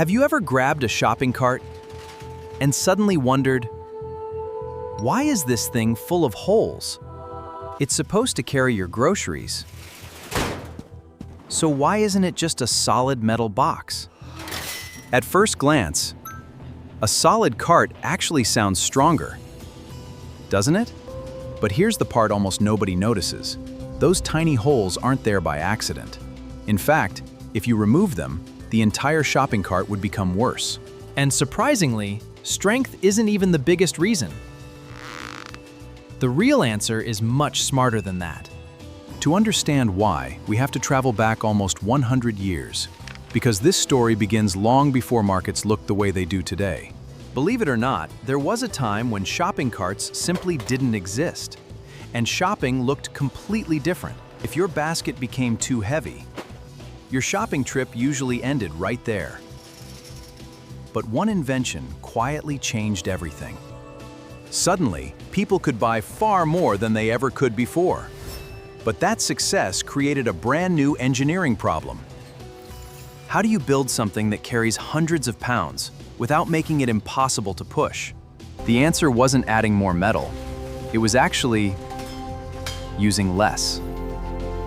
Have you ever grabbed a shopping cart and suddenly wondered, why is this thing full of holes? It's supposed to carry your groceries. So why isn't it just a solid metal box? At first glance, a solid cart actually sounds stronger, doesn't it? But here's the part almost nobody notices. Those tiny holes aren't there by accident. In fact, if you remove them, the entire shopping cart would become worse. And surprisingly, strength isn't even the biggest reason. The real answer is much smarter than that. To understand why, we have to travel back almost 100 years, because this story begins long before markets looked the way they do today. Believe it or not, there was a time when shopping carts simply didn't exist, and shopping looked completely different. If your basket became too heavy, your shopping trip usually ended right there. But one invention quietly changed everything. Suddenly, people could buy far more than they ever could before. But that success created a brand new engineering problem. How do you build something that carries hundreds of pounds without making it impossible to push? The answer wasn't adding more metal. It was actually using less.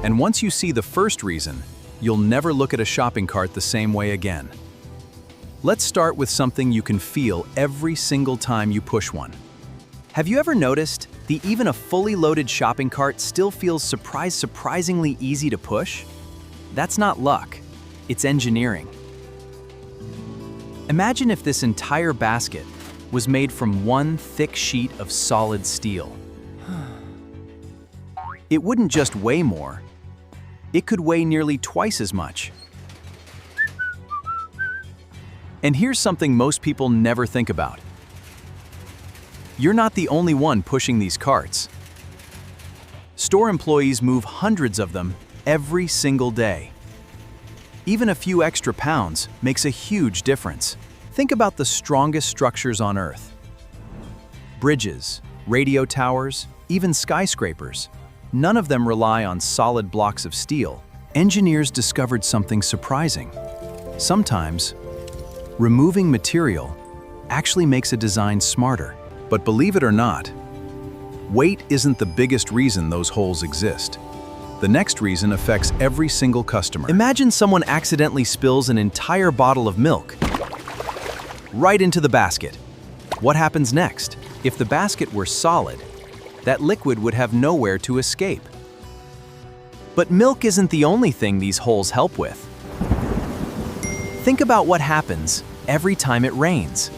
And once you see the first reason, you'll never look at a shopping cart the same way again. Let's start with something you can feel every single time you push one. Have you ever noticed that even a fully loaded shopping cart still feels surprisingly easy to push? That's not luck, it's engineering. Imagine if this entire basket was made from one thick sheet of solid steel. It wouldn't just weigh more, it could weigh nearly twice as much. And here's something most people never think about. You're not the only one pushing these carts. Store employees move hundreds of them every single day. Even a few extra pounds makes a huge difference. Think about the strongest structures on Earth. Bridges, radio towers, even skyscrapers. None of them rely on solid blocks of steel. Engineers discovered something surprising. Sometimes, removing material actually makes a design smarter. But believe it or not, weight isn't the biggest reason those holes exist. The next reason affects every single customer. Imagine someone accidentally spills an entire bottle of milk right into the basket. What happens next? If the basket were solid, that liquid would have nowhere to escape. But milk isn't the only thing these holes help with. Think about what happens every time it rains.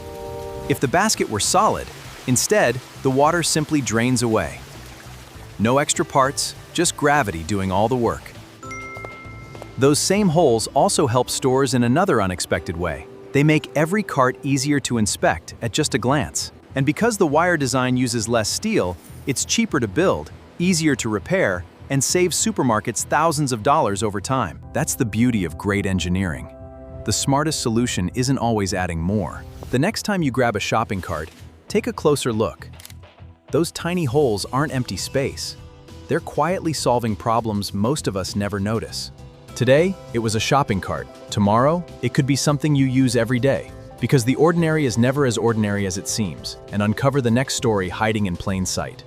If the basket were solid, instead, the water simply drains away. No extra parts, just gravity doing all the work. Those same holes also help stores in another unexpected way. They make every cart easier to inspect at just a glance. And because the wire design uses less steel, it's cheaper to build, easier to repair, and saves supermarkets thousands of dollars over time. That's the beauty of great engineering. The smartest solution isn't always adding more. The next time you grab a shopping cart, take a closer look. Those tiny holes aren't empty space. They're quietly solving problems most of us never notice. Today, it was a shopping cart. Tomorrow, it could be something you use every day. Because the ordinary is never as ordinary as it seems, and uncover the next story hiding in plain sight.